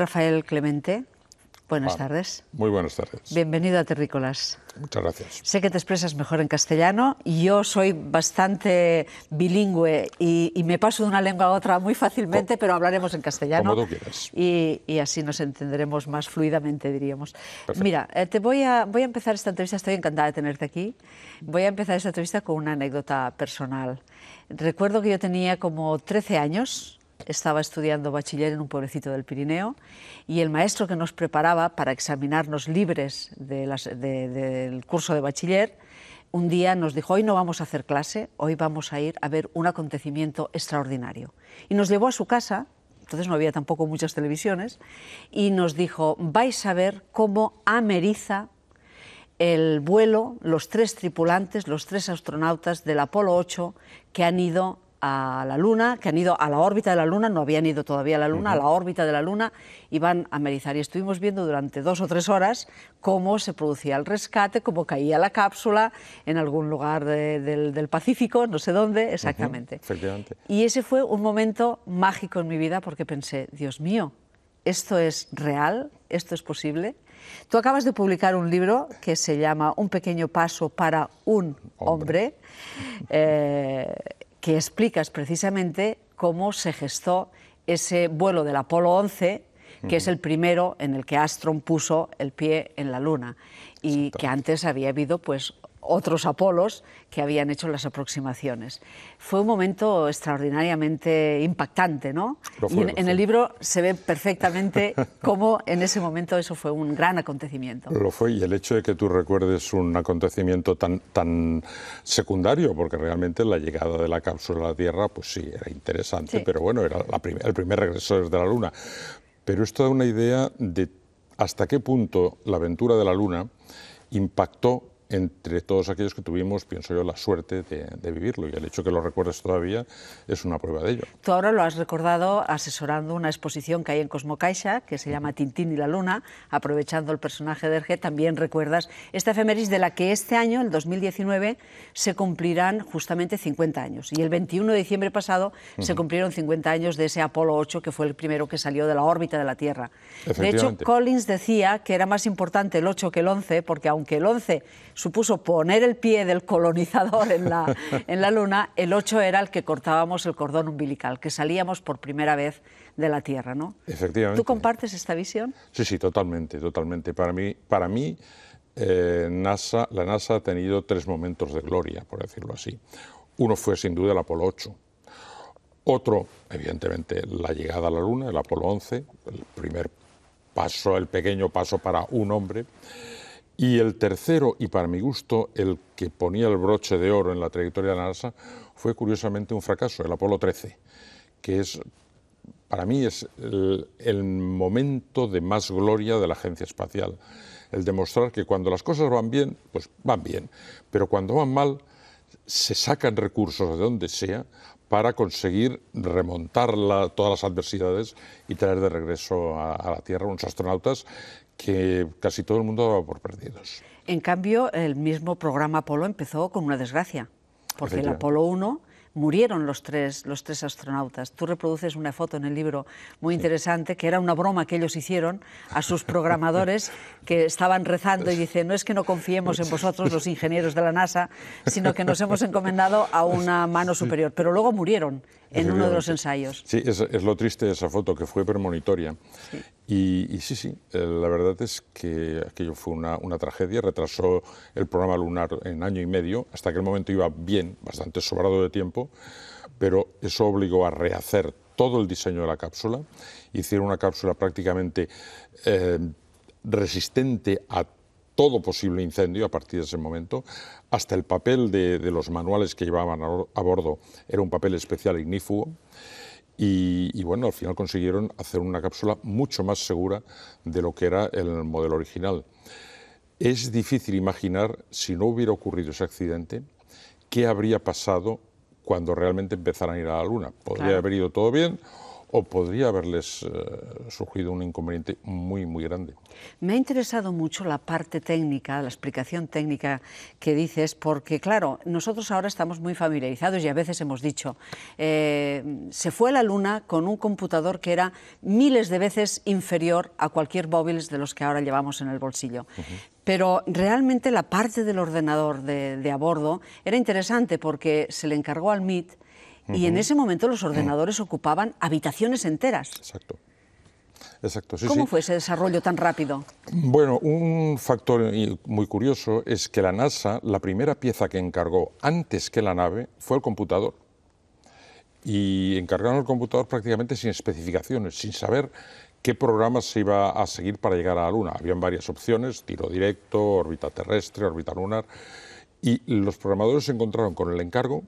Rafael Clemente, buenas tardes. Muy buenas tardes. Bienvenido a Terrícolas. Muchas gracias. Sé que te expresas mejor en castellano. Yo soy bastante bilingüe y me paso de una lengua a otra muy fácilmente, pero hablaremos en castellano. Como tú quieras. Y así nos entenderemos más fluidamente, diríamos. Perfecto. Mira, voy a empezar esta entrevista, estoy encantada de tenerte aquí. Voy a empezar esta entrevista con una anécdota personal. Recuerdo que yo tenía como 13 años. Estaba estudiando bachiller en un pueblecito del Pirineo y el maestro que nos preparaba para examinarnos libres del curso de bachiller, un día nos dijo: hoy no vamos a hacer clase, hoy vamos a ir a ver un acontecimiento extraordinario. Y nos llevó a su casa, entonces no había tampoco muchas televisiones, y nos dijo: vais a ver cómo ameriza el vuelo los 3 tripulantes, los 3 astronautas del Apolo 8 que han ido a la Luna, que han ido a la órbita de la Luna, no habían ido todavía a la Luna, a la órbita de la Luna, y van a amerizar. Y estuvimos viendo durante 2 o 3 horas cómo se producía el rescate, cómo caía la cápsula en algún lugar del Pacífico, no sé dónde exactamente. Efectivamente. Y ese fue un momento mágico en mi vida porque pensé: Dios mío, ¿esto es real? ¿Esto es posible? Tú acabas de publicar un libro que se llama Un pequeño paso para un hombre. Que explicas precisamente cómo se gestó ese vuelo del Apolo 11, que es el primero en el que Armstrong puso el pie en la Luna, y que antes había habido pues otros Apolos que habían hecho las aproximaciones. Fue un momento extraordinariamente impactante, ¿no? Y en el libro se ve perfectamente cómo en ese momento eso fue un gran acontecimiento. Lo fue, y el hecho de que tú recuerdes un acontecimiento tan secundario, porque realmente la llegada de la cápsula a la Tierra, pues sí, era interesante, pero bueno, era el primer regreso desde la Luna. Pero esto da una idea de hasta qué punto la aventura de la Luna impactó entre todos aquellos que tuvimos, pienso yo, la suerte de vivirlo, y el hecho de que lo recuerdes todavía es una prueba de ello. Tú ahora lo has recordado asesorando una exposición que hay en Cosmocaixa, que se llama Tintín y la Luna, aprovechando el personaje de Hergé. También recuerdas esta efeméride de la que este año, el 2019, se cumplirán justamente 50 años. Y el 21 de diciembre pasado se cumplieron 50 años de ese Apolo 8, que fue el primero que salió de la órbita de la Tierra. De hecho, Collins decía que era más importante el 8 que el 11, porque aunque el 11 supuso poner el pie del colonizador en la Luna, el 8 era el que cortábamos el cordón umbilical, que salíamos por primera vez de la Tierra, ¿no? Efectivamente. ¿Tú compartes esta visión? Sí, sí, totalmente, totalmente. Para mí la NASA ha tenido 3 momentos de gloria, por decirlo así. Uno fue sin duda el Apolo 8. Otro, evidentemente, la llegada a la Luna, el Apolo 11, el primer paso, el pequeño paso para un hombre. Y el tercero, y para mi gusto, el que ponía el broche de oro en la trayectoria de la NASA, fue curiosamente un fracaso, el Apolo 13, que para mí es el momento de más gloria de la agencia espacial. El demostrar que cuando las cosas van bien, pues van bien, pero cuando van mal, se sacan recursos de donde sea para conseguir remontar todas las adversidades y traer de regreso a la Tierra unos astronautas que casi todo el mundo daba por perdidos. En cambio, el mismo programa Apolo empezó con una desgracia, porque el Apolo 1 murieron los tres astronautas. Tú reproduces una foto en el libro muy interesante, que era una broma que ellos hicieron a sus programadores que estaban rezando y dicen: no es que no confiemos en vosotros, los ingenieros de la NASA, sino que nos hemos encomendado a una mano superior. Pero luego murieron en uno de los ensayos. Sí, es lo triste de esa foto, que fue premonitoria. Sí. Y sí, la verdad es que aquello fue una tragedia, retrasó el programa lunar en año y medio, hasta aquel momento iba bien, bastante sobrado de tiempo, pero eso obligó a rehacer todo el diseño de la cápsula. Hicieron una cápsula prácticamente resistente a todo posible incendio a partir de ese momento. Hasta el papel de los manuales que llevaban a bordo era un papel especial ignífugo. Y bueno, al final consiguieron hacer una cápsula mucho más segura de lo que era el modelo original. Es difícil imaginar, si no hubiera ocurrido ese accidente, qué habría pasado cuando realmente empezaran a ir a la Luna. Podría haber ido todo bien, o podría haberles surgido un inconveniente muy, muy grande. Me ha interesado mucho la parte técnica, la explicación técnica que dices, porque claro, nosotros ahora estamos muy familiarizados y a veces hemos dicho, se fue a la Luna con un computador que era miles de veces inferior a cualquier móvil de los que ahora llevamos en el bolsillo. Pero realmente la parte del ordenador de a bordo era interesante porque se le encargó al MIT y en ese momento los ordenadores ocupaban habitaciones enteras. Exacto. Exacto, sí, ¿Cómo sí. fue ese desarrollo tan rápido? Bueno, un factor muy curioso es que la NASA, la primera pieza que encargó antes que la nave fue el computador. Y encargaron el computador prácticamente sin especificaciones, sin saber qué programas se iba a seguir para llegar a la Luna. Habían varias opciones, tiro directo, órbita terrestre, órbita lunar, y los programadores se encontraron con el encargo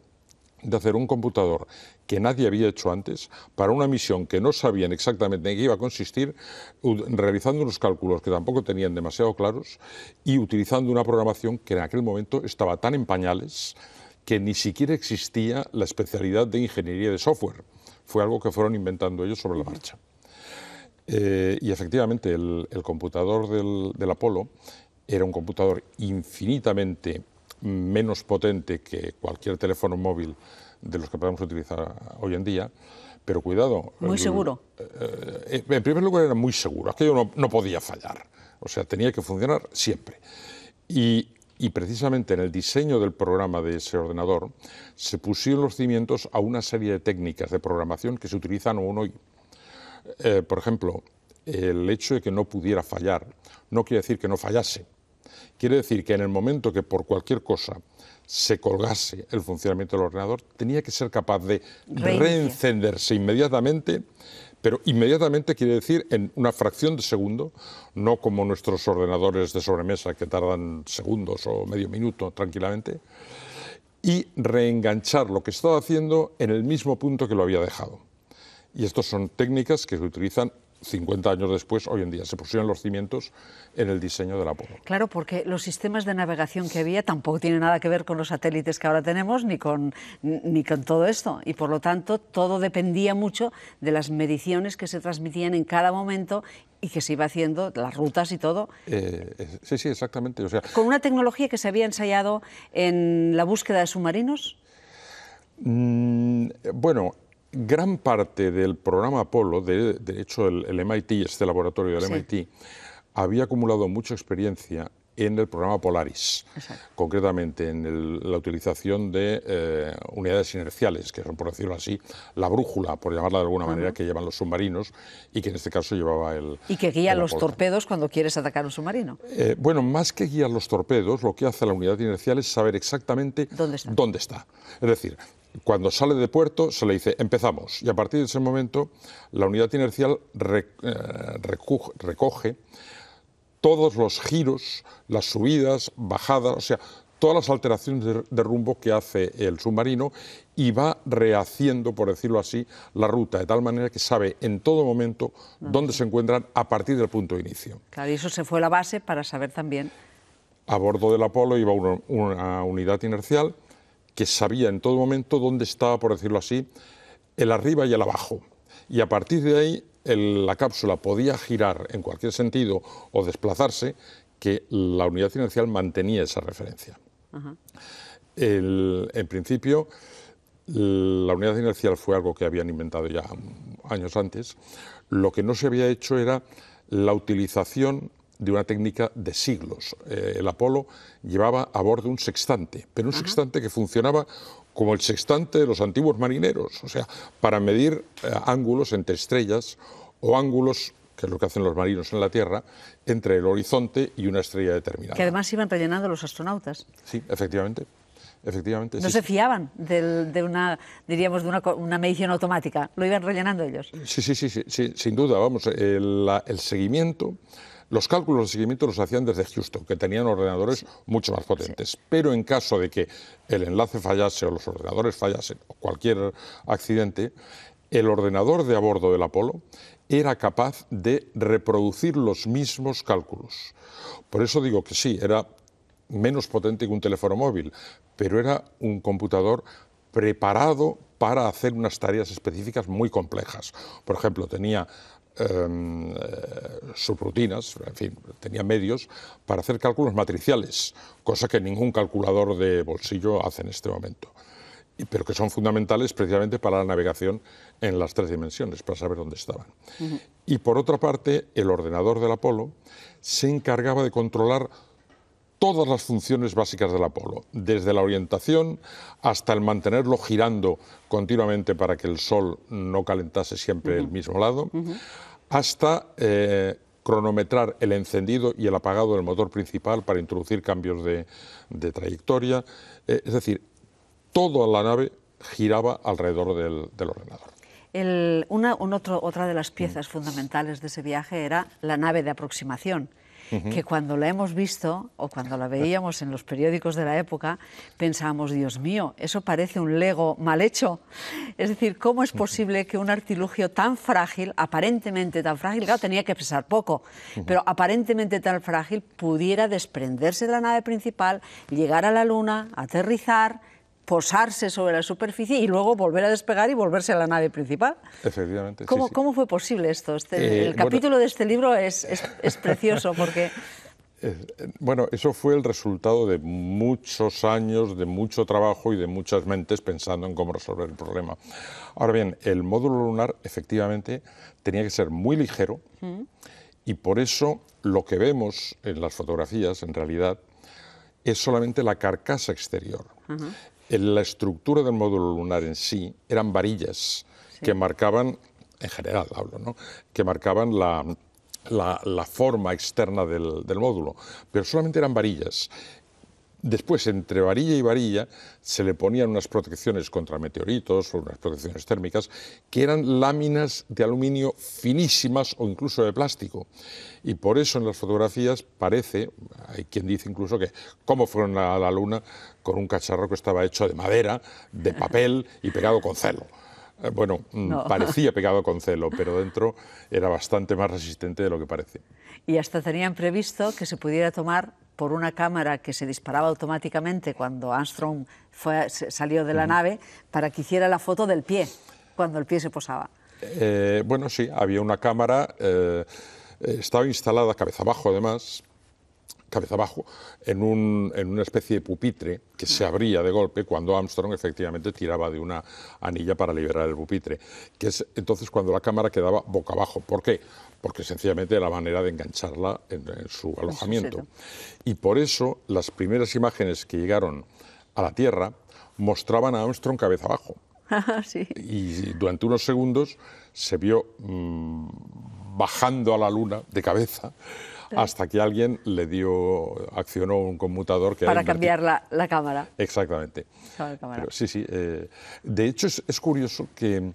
de hacer un computador que nadie había hecho antes para una misión que no sabían exactamente en qué iba a consistir, realizando unos cálculos que tampoco tenían demasiado claros y utilizando una programación que en aquel momento estaba tan en pañales que ni siquiera existía la especialidad de ingeniería de software. Fue algo que fueron inventando ellos sobre la marcha. Y efectivamente el computador del Apolo era un computador infinitamente menos potente que cualquier teléfono móvil de los que podemos utilizar hoy en día, pero cuidado. Muy seguro. En primer lugar era muy seguro, aquello no podía fallar, o sea, tenía que funcionar siempre. Y precisamente en el diseño del programa de ese ordenador se pusieron los cimientos a una serie de técnicas de programación que se utilizan aún hoy. Por ejemplo, el hecho de que no pudiera fallar no quiere decir que no fallase. Quiere decir que en el momento que por cualquier cosa se colgase el funcionamiento del ordenador, tenía que ser capaz de reencenderse inmediatamente, pero inmediatamente quiere decir en una fracción de segundo, no como nuestros ordenadores de sobremesa que tardan segundos o medio minuto tranquilamente, y reenganchar lo que estaba haciendo en el mismo punto que lo había dejado. Y estas son técnicas que se utilizan 50 años después, hoy en día. Se pusieron los cimientos en el diseño del Apolo. Claro, porque los sistemas de navegación que había tampoco tienen nada que ver con los satélites que ahora tenemos, ni con todo esto. Y por lo tanto, todo dependía mucho de las mediciones que se transmitían en cada momento y que se iba haciendo, las rutas y todo. Sí, sí, exactamente. O sea, ¿con una tecnología que se había ensayado en la búsqueda de submarinos? Bueno, gran parte del programa Apolo, de hecho el MIT, este laboratorio del MIT, había acumulado mucha experiencia en el programa Polaris, concretamente en la utilización de unidades inerciales, que son, por decirlo así, la brújula, por llamarla de alguna manera, que llevan los submarinos y que en este caso llevaba el... Y que guía los torpedos cuando quieres atacar un submarino. Bueno, más que guiar los torpedos, lo que hace la unidad inercial es saber exactamente dónde está. Es decir, cuando sale de puerto se le dice empezamos y a partir de ese momento la unidad inercial recoge todos los giros, las subidas, bajadas, o sea, todas las alteraciones de rumbo que hace el submarino y va rehaciendo, por decirlo así, la ruta, de tal manera que sabe en todo momento dónde se encuentran a partir del punto de inicio. Claro, y eso se fue la base para saber también. A bordo del Apolo iba una unidad inercial que sabía en todo momento dónde estaba, por decirlo así, el arriba y el abajo. Y a partir de ahí la cápsula podía girar en cualquier sentido o desplazarse, que la unidad inercial mantenía esa referencia. En principio, la unidad inercial fue algo que habían inventado ya años antes. Lo que no se había hecho era la utilización de una técnica de siglos. El Apolo llevaba a bordo un sextante, pero un sextante que funcionaba como el sextante de los antiguos marineros, o sea, para medir ángulos entre estrellas o ángulos, que es lo que hacen los marinos en la Tierra, entre el horizonte y una estrella determinada. Que además iban rellenando los astronautas. Sí, efectivamente. Efectivamente, no se fiaban de una medición automática, lo iban rellenando ellos. Sí, sin duda, vamos, el seguimiento, los cálculos de seguimiento los hacían desde Houston, que tenían ordenadores mucho más potentes, pero en caso de que el enlace fallase o los ordenadores fallasen o cualquier accidente, el ordenador de a bordo del Apolo era capaz de reproducir los mismos cálculos. Por eso digo que sí, era menos potente que un teléfono móvil, pero era un computador preparado para hacer unas tareas específicas muy complejas. Por ejemplo, tenía subrutinas, en fin, tenía medios para hacer cálculos matriciales, cosa que ningún calculador de bolsillo hace en este momento, pero que son fundamentales precisamente para la navegación en las 3 dimensiones, para saber dónde estaban. Y por otra parte, el ordenador del Apolo se encargaba de controlar todas las funciones básicas del Apolo, desde la orientación hasta el mantenerlo girando continuamente para que el Sol no calentase siempre el mismo lado, hasta cronometrar el encendido y el apagado del motor principal para introducir cambios de trayectoria. Es decir, toda la nave giraba alrededor del ordenador. Otra de las piezas fundamentales de ese viaje era la nave de aproximación, que cuando la hemos visto o cuando la veíamos en los periódicos de la época pensábamos, Dios mío, eso parece un Lego mal hecho. Es decir, ¿cómo es posible que un artilugio tan frágil, aparentemente tan frágil, claro, tenía que pesar poco, pero aparentemente tan frágil, pudiera desprenderse de la nave principal, llegar a la Luna, aterrizar, posarse sobre la superficie y luego volver a despegar y volverse a la nave principal? Efectivamente. ¿Cómo fue posible esto? El capítulo de este libro es precioso porque... Bueno, eso fue el resultado de muchos años, de mucho trabajo y de muchas mentes pensando en cómo resolver el problema. Ahora bien, el módulo lunar efectivamente tenía que ser muy ligero y por eso lo que vemos en las fotografías en realidad es solamente la carcasa exterior. La estructura del módulo lunar en sí eran varillas que marcaban, en general hablo, ¿no?, que marcaban la forma externa del módulo, pero solamente eran varillas. Después, entre varilla y varilla, se le ponían unas protecciones contra meteoritos o unas protecciones térmicas que eran láminas de aluminio finísimas o incluso de plástico. Y por eso en las fotografías parece, hay quien dice incluso que cómo fueron a la Luna con un cacharro que estaba hecho de madera, de papel y pegado con celo. Bueno, no. Parecía pegado con celo, pero dentro era bastante más resistente de lo que parece. Y hasta tenían previsto que se pudiera tomar por una cámara que se disparaba automáticamente cuando Armstrong salió de la nave, para que hiciera la foto del pie, cuando el pie se posaba. Bueno, sí, había una cámara, estaba instalada cabeza abajo además, en una especie de pupitre que se abría de golpe cuando Armstrong efectivamente tiraba de una anilla para liberar el pupitre, que es entonces cuando la cámara quedaba boca abajo. ¿Por qué? Porque sencillamente era la manera de engancharla en su alojamiento. Y por eso las primeras imágenes que llegaron a la Tierra mostraban a Armstrong cabeza abajo. Sí. Y durante unos segundos se vio bajando a la Luna de cabeza, hasta que alguien accionó un conmutador que para cambiar la cámara. Exactamente. Pero sí. De hecho, es curioso que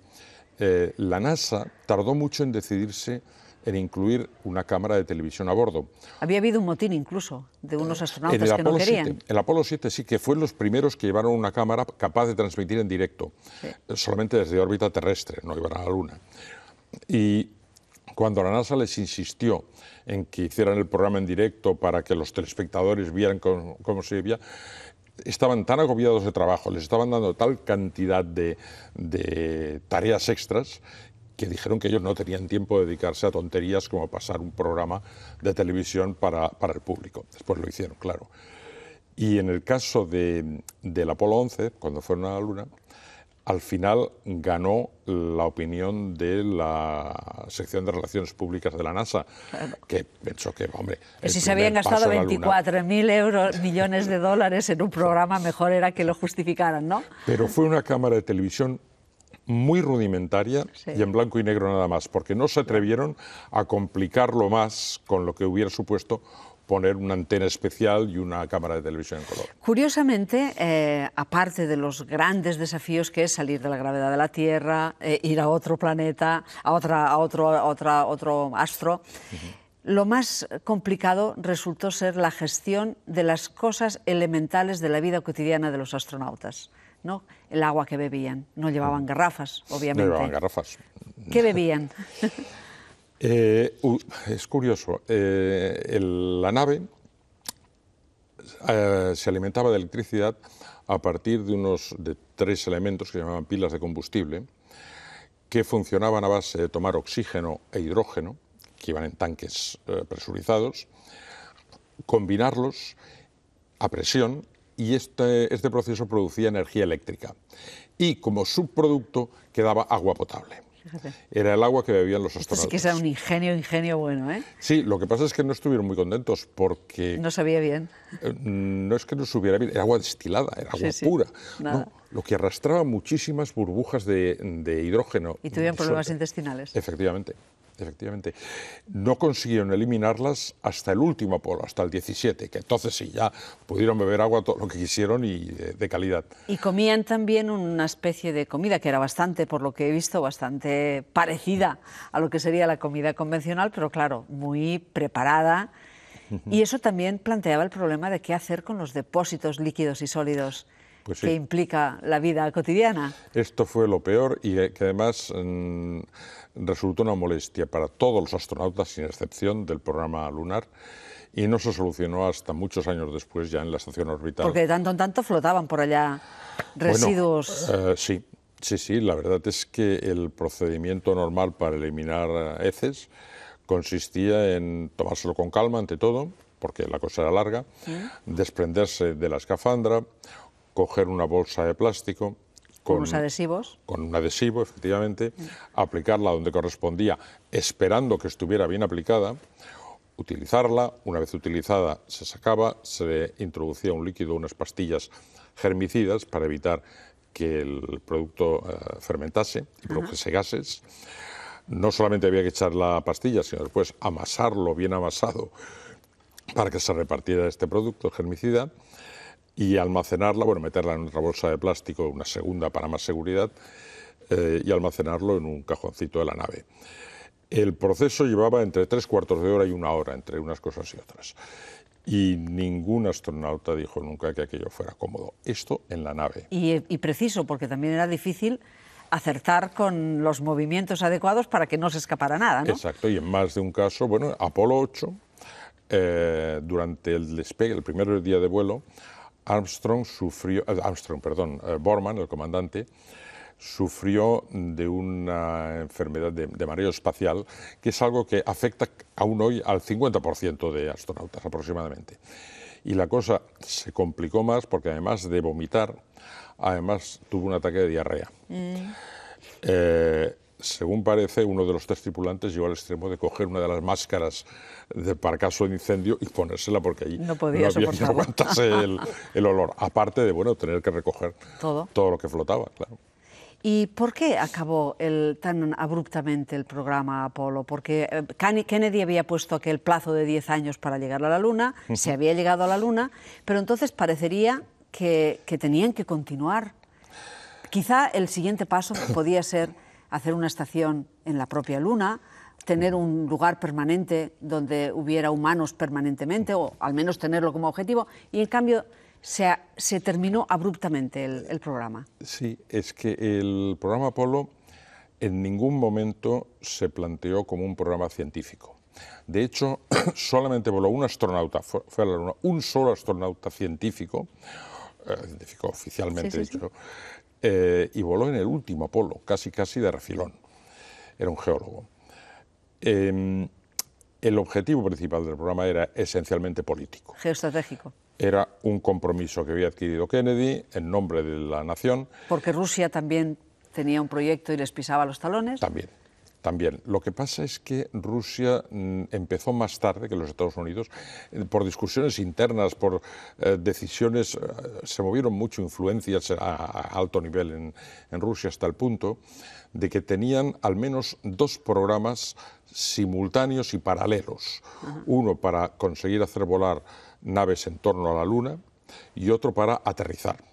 la NASA tardó mucho en decidirse en incluir una cámara de televisión a bordo. Había habido un motín incluso de unos astronautas que no querían. El Apolo 7 sí, que fue los primeros que llevaron una cámara capaz de transmitir en directo, solamente desde órbita terrestre, no iban a la Luna. Y cuando la NASA les insistió en que hicieran el programa en directo para que los telespectadores vieran cómo se vivía, estaban tan agobiados de trabajo, les estaban dando tal cantidad de tareas extras, que dijeron que ellos no tenían tiempo de dedicarse a tonterías como pasar un programa de televisión para el público. Después lo hicieron, claro. Y en el caso del Apolo 11, cuando fueron a la Luna, al final ganó la opinión de la sección de Relaciones Públicas de la NASA, que pensó que, hombre... Si se habían gastado 24.000 millones de dólares en un programa, mejor era que lo justificaran, ¿no? Pero fue una cámara de televisión muy rudimentaria y en blanco y negro nada más, porque no se atrevieron a complicarlo más con lo que hubiera supuesto poner una antena especial y una cámara de televisión en color. Curiosamente, aparte de los grandes desafíos que es salir de la gravedad de la Tierra, ir a otro planeta, a otro astro, lo más complicado resultó ser la gestión de las cosas elementales de la vida cotidiana de los astronautas, ¿no? El agua que bebían, no llevaban garrafas, obviamente. No llevaban garrafas. ¿Qué bebían? Es curioso, la nave se alimentaba de electricidad a partir de 3 elementos que se llamaban pilas de combustible, que funcionaban a base de tomar oxígeno e hidrógeno, que iban en tanques presurizados, combinarlos a presión, y este proceso producía energía eléctrica. Y como subproducto quedaba agua potable. Fíjate. Era el agua que bebían los astronautas. Esto sí que era un ingenio bueno, ¿eh? Sí, lo que pasa es que no estuvieron muy contentos porque... No sabía bien. No es que no supiera bien, era agua destilada, era agua pura. No, lo que arrastraba muchísimas burbujas de hidrógeno. Y tuvieron problemas intestinales. Efectivamente. Efectivamente, no consiguieron eliminarlas hasta el último Apolo, hasta el 17, que entonces sí, ya pudieron beber agua todo lo que quisieron y de calidad. Y comían también una especie de comida que era bastante, por lo que he visto, bastante parecida a lo que sería la comida convencional, pero claro, muy preparada. Y eso también planteaba el problema de qué hacer con los depósitos líquidos y sólidos que implica la vida cotidiana. Esto fue lo peor y que además resultó una molestia para todos los astronautas, sin excepción, del programa lunar, y no se solucionó hasta muchos años después, ya en la estación orbital. Porque de tanto en tanto flotaban por allá residuos. Bueno, sí, la verdad es que el procedimiento normal para eliminar heces consistía en tomárselo con calma, ante todo, porque la cosa era larga, desprenderse de la escafandra, coger una bolsa de plástico con unos adhesivos. Con un adhesivo, efectivamente, aplicarla donde correspondía, esperando que estuviera bien aplicada, utilizarla, una vez utilizada se sacaba, se le introducía un líquido, unas pastillas germicidas para evitar que el producto fermentase y produjese gases. No solamente había que echar la pastilla, sino después amasarlo bien amasado para que se repartiera este producto germicida, y almacenarla, bueno, meterla en otra bolsa de plástico, una segunda para más seguridad, y almacenarlo en un cajoncito de la nave. El proceso llevaba entre 3/4 de hora y 1 hora, entre unas cosas y otras. Y ningún astronauta dijo nunca que aquello fuera cómodo. Esto en la nave. Y preciso, porque también era difícil acertar con los movimientos adecuados para que no se escapara nada, ¿no? Exacto, y en más de un caso, bueno, Apolo 8, durante el despegue, el primer día de vuelo, Borman, el comandante, sufrió de una enfermedad de mareo espacial, que es algo que afecta aún hoy al 50% de astronautas aproximadamente. Y la cosa se complicó más porque además de vomitar, además tuvo un ataque de diarrea. Según parece, uno de los 3 tripulantes llegó al extremo de coger una de las máscaras para caso de incendio y ponérsela porque allí no podía que aguantarse el olor, aparte de tener que recoger todo lo que flotaba, claro. ¿Y por qué acabó tan abruptamente el programa Apolo? Porque Kennedy había puesto aquel plazo de 10 años para llegar a la Luna, se había llegado a la Luna, pero entonces parecería que tenían que continuar. Quizá el siguiente paso podía ser hacer una estación en la propia Luna, tener un lugar permanente donde hubiera humanos permanentemente, o al menos tenerlo como objetivo, y en cambio se terminó abruptamente el programa. Sí, es que el programa Apolo en ningún momento se planteó como un programa científico. De hecho, solamente voló un astronauta, fue a la Luna, un solo astronauta científico oficialmente dicho, y voló en el último Apolo, casi de refilón. Era un geólogo. El objetivo principal del programa era esencialmente político. Geoestratégico. Era un compromiso que había adquirido Kennedy en nombre de la nación. Porque Rusia también tenía un proyecto y les pisaba los talones. También. Lo que pasa es que Rusia empezó más tarde que los Estados Unidos, por discusiones internas, por decisiones, se movieron mucho influencias a alto nivel en Rusia, hasta el punto de que tenían al menos 2 programas simultáneos y paralelos. Uno para conseguir hacer volar naves en torno a la Luna y otro para aterrizar.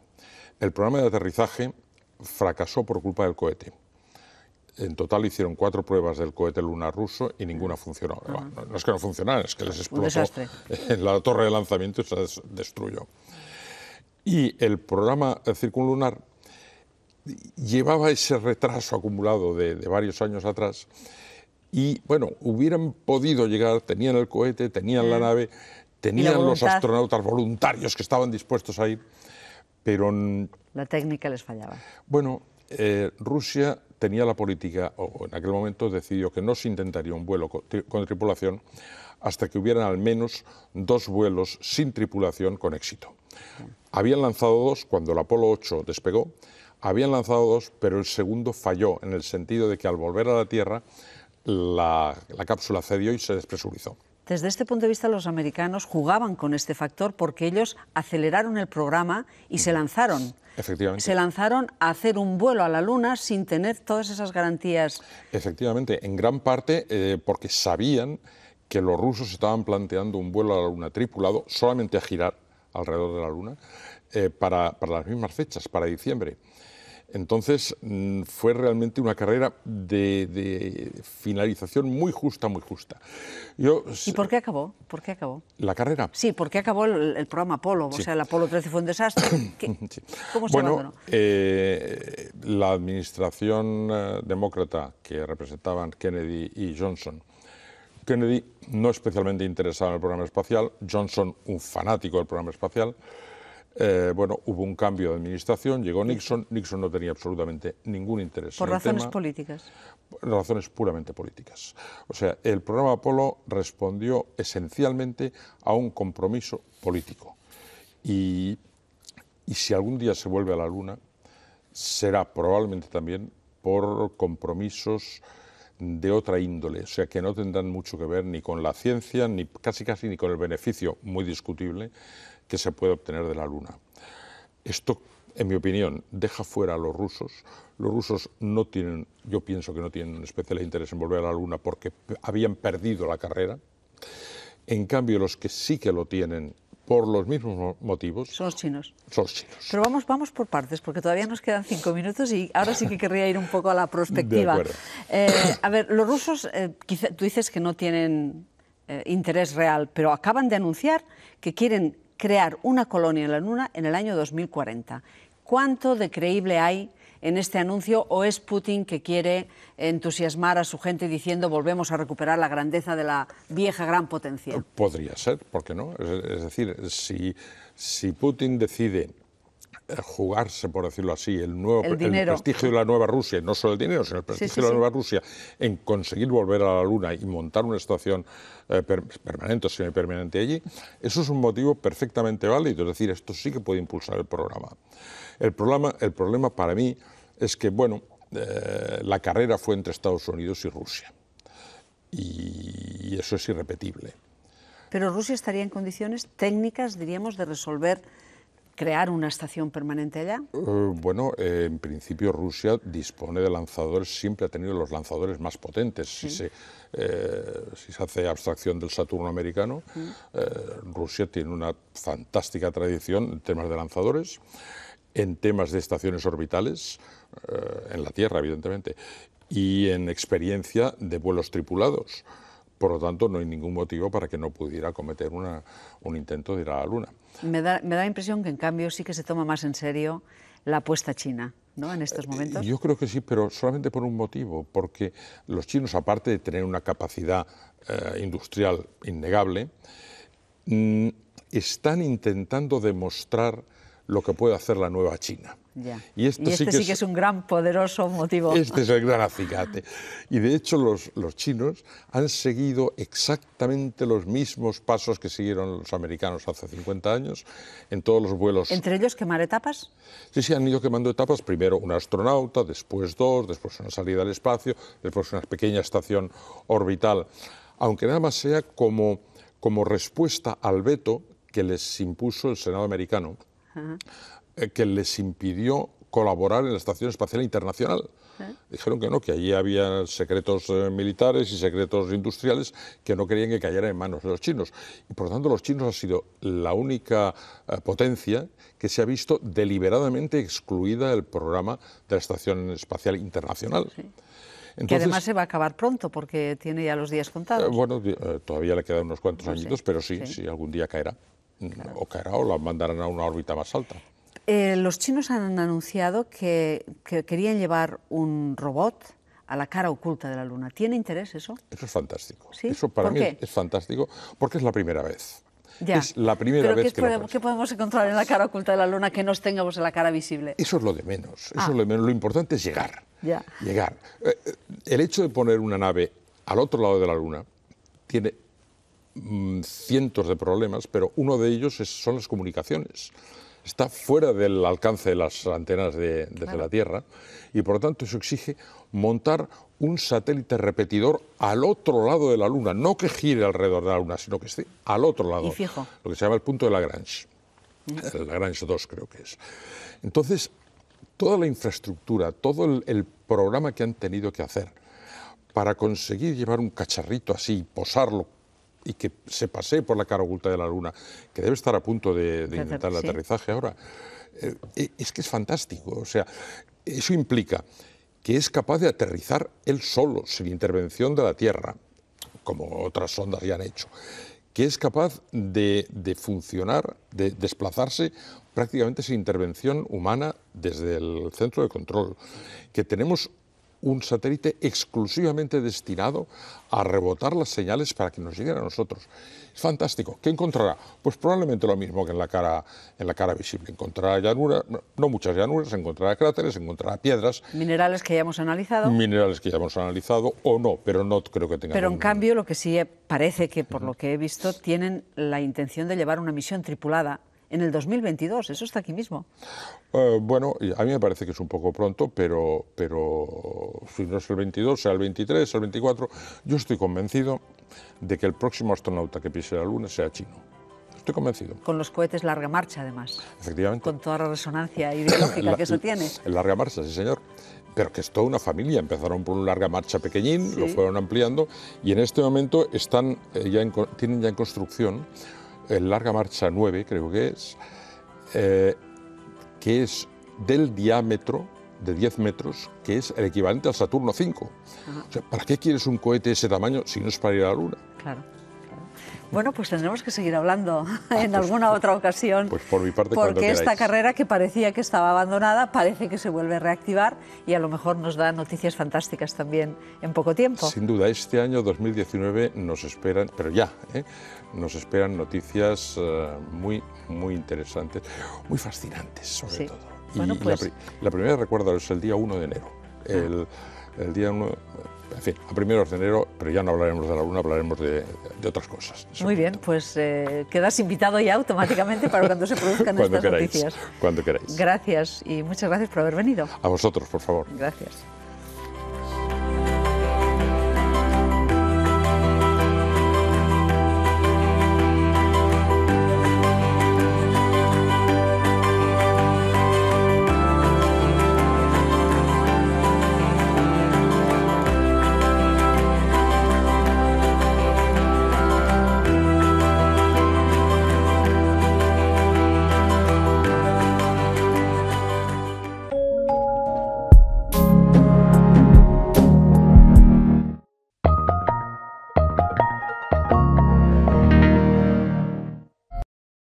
El programa de aterrizaje fracasó por culpa del cohete. En total hicieron 4 pruebas del cohete lunar ruso y ninguna funcionó. No es que no funcionaran, es que les explotó en la torre de lanzamiento y se destruyó. Y el programa circunlunar llevaba ese retraso acumulado de varios años atrás y, bueno, hubieran podido llegar, tenían el cohete, tenían la nave, tenían los astronautas voluntarios que estaban dispuestos a ir, pero... La técnica les fallaba. Bueno, Rusia tenía la política, o en aquel momento decidió que no se intentaría un vuelo con tripulación hasta que hubieran al menos 2 vuelos sin tripulación con éxito. Habían lanzado 2 cuando el Apolo 8 despegó, habían lanzado 2, pero el segundo falló en el sentido de que al volver a la Tierra la cápsula cedió y se despresurizó. Desde este punto de vista, los americanos jugaban con este factor porque ellos aceleraron el programa y se lanzaron. Efectivamente. Se lanzaron a hacer un vuelo a la Luna sin tener todas esas garantías. Efectivamente, en gran parte porque sabían que los rusos estaban planteando un vuelo a la Luna tripulado, solamente a girar alrededor de la Luna, para las mismas fechas, para diciembre. Entonces fue realmente una carrera de finalización muy justa, muy justa. ¿Y por qué acabó? ¿Por qué acabó? ¿La carrera? Sí, ¿por qué acabó el programa Apolo? Sí. O sea, el Apolo 13 fue un desastre. Sí. ¿Cómo se abandonó? La administración demócrata que representaban Kennedy y Johnson, Kennedy no especialmente interesado en el programa espacial, Johnson un fanático del programa espacial. Bueno, hubo un cambio de administración, llegó Nixon, Nixon no tenía absolutamente ningún interés ¿Por en el razones tema. políticas? Razones puramente políticas. O sea, el programa Apolo respondió esencialmente a un compromiso político. Y si algún día se vuelve a la Luna, será probablemente también por compromisos de otra índole, o sea, que no tendrán mucho que ver ni con la ciencia, ni casi ni con el beneficio muy discutible que se puede obtener de la Luna. Esto, en mi opinión, deja fuera a los rusos. Los rusos no tienen, yo pienso que no tienen un especial interés en volver a la Luna porque habían perdido la carrera. En cambio, los que sí que lo tienen por los mismos motivos... Son los chinos. Son los chinos. Pero vamos por partes, porque todavía nos quedan 5 minutos y ahora sí que querría ir un poco a la prospectiva. De acuerdo. A ver, los rusos, quizá, tú dices que no tienen interés real, pero acaban de anunciar que quieren crear una colonia en la Luna en el año 2040. ¿Cuánto de creíble hay en este anuncio o es Putin que quiere entusiasmar a su gente diciendo volvemos a recuperar la grandeza de la vieja gran potencia? Podría ser, ¿por qué no? Es decir, si Putin decide jugarse, por decirlo así, el prestigio de la nueva Rusia, y no solo el dinero, sino el prestigio de la nueva Rusia, en conseguir volver a la Luna y montar una estación permanente o semipermanente allí, eso es un motivo perfectamente válido, es decir, esto sí que puede impulsar el programa. El problema para mí es que, bueno, la carrera fue entre Estados Unidos y Rusia, y eso es irrepetible. Pero Rusia estaría en condiciones técnicas, diríamos, de resolver crear una estación permanente allá. Bueno, en principio Rusia dispone de lanzadores, siempre ha tenido los lanzadores más potentes. Sí. Si se hace abstracción del Saturno americano, Rusia tiene una fantástica tradición en temas de lanzadores, en temas de estaciones orbitales, en la Tierra, evidentemente, y en experiencia de vuelos tripulados. Por lo tanto, no hay ningún motivo para que no pudiera cometer un intento de ir a la Luna. Me da la impresión que, en cambio, sí que se toma más en serio la apuesta china, ¿no?, en estos momentos. Yo creo que sí, pero solamente por un motivo, porque los chinos, aparte de tener una capacidad industrial innegable, están intentando demostrar lo que puede hacer la nueva China. Ya. Y este sí que es un gran, poderoso motivo. Este es el gran acicate. Y de hecho los chinos han seguido exactamente los mismos pasos que siguieron los americanos hace 50 años en todos los vuelos. ¿Entre ellos quemar etapas? Sí, han ido quemando etapas. Primero un astronauta, después 2, después una salida al espacio, después una pequeña estación orbital. Aunque nada más sea como respuesta al veto que les impuso el Senado americano, que les impidió colaborar en la Estación Espacial Internacional. Dijeron que no, que allí había secretos militares y secretos industriales que no querían que cayeran en manos de los chinos. Y por lo tanto los chinos han sido la única potencia que se ha visto deliberadamente excluida del programa de la Estación Espacial Internacional. Sí. Entonces, que además se va a acabar pronto porque tiene ya los días contados. Bueno, todavía le quedan unos cuantos añitos, pero sí, algún día caerá. Claro. O caerá o la mandarán a una órbita más alta. Los chinos han anunciado que querían llevar un robot a la cara oculta de la Luna. ¿Tiene interés eso? Eso es fantástico. ¿Sí? Eso para mí ¿Por qué? es fantástico porque es la primera vez. Ya. Es la primera vez que ¿qué podemos encontrar en la cara oculta de la Luna que no tengamos en la cara visible? Eso es lo de menos. Eso es lo de menos. Lo importante es llegar. Ya. Llegar. El hecho de poner una nave al otro lado de la Luna tiene cientos de problemas, pero uno de ellos son las comunicaciones. Está fuera del alcance de las antenas desde la Tierra y por lo tanto eso exige montar un satélite repetidor al otro lado de la Luna, no que gire alrededor de la Luna, sino que esté al otro lado. Y fijo. Lo que se llama el punto de Lagrange. Lagrange 2 creo que es. Entonces, toda la infraestructura, todo el programa que han tenido que hacer para conseguir llevar un cacharrito así, posarlo y que se pasee por la cara oculta de la Luna, que debe estar a punto de intentar el aterrizaje ahora, es que es fantástico. O sea, eso implica que es capaz de aterrizar él solo, sin intervención de la Tierra, como otras sondas ya han hecho, que es capaz de funcionar, de desplazarse prácticamente sin intervención humana desde el centro de control, que tenemos un satélite exclusivamente destinado a rebotar las señales para que nos lleguen a nosotros. Es fantástico. ¿Qué encontrará? Pues probablemente lo mismo que en la cara visible. Encontrará llanuras, no muchas llanuras, encontrará cráteres, encontrará piedras. Minerales que ya hemos analizado. Minerales que ya hemos analizado, o no, pero no creo que tengan... Pero en cambio, lo que sí parece que, por lo que he visto, tienen la intención de llevar una misión tripulada en el 2022, eso está aquí mismo. Bueno, a mí me parece que es un poco pronto, pero si no es el 22, sea el 23, el 24, yo estoy convencido de que el próximo astronauta que pise la Luna sea chino. Estoy convencido. Con los cohetes larga marcha, además. Efectivamente. Con toda la resonancia ideológica que eso tiene. El larga marcha, sí, señor. Pero que es toda una familia. Empezaron por un larga marcha pequeñín, lo fueron ampliando, y en este momento tienen ya en construcción el larga marcha 9, creo que es del diámetro de 10 metros, que es el equivalente al Saturno 5. O sea, ¿para qué quieres un cohete de ese tamaño si no es para ir a la Luna? Claro. Bueno, pues tendremos que seguir hablando en alguna otra ocasión. Pues por mi parte, porque esta carrera que parecía que estaba abandonada parece que se vuelve a reactivar y a lo mejor nos da noticias fantásticas también en poco tiempo. Sin duda, este año 2019 nos esperan, pero ya, nos esperan noticias muy interesantes, muy fascinantes sobre todo. Bueno, y pues... la primera, recuerdo, es el día 1 de enero. El día 1, en fin, a primeros de enero, pero ya no hablaremos de la Luna, hablaremos de otras cosas. Muy bien, pues quedas invitado ya automáticamente para cuando se produzcan estas noticias. Cuando queráis. Gracias y muchas gracias por haber venido. A vosotros, por favor. Gracias.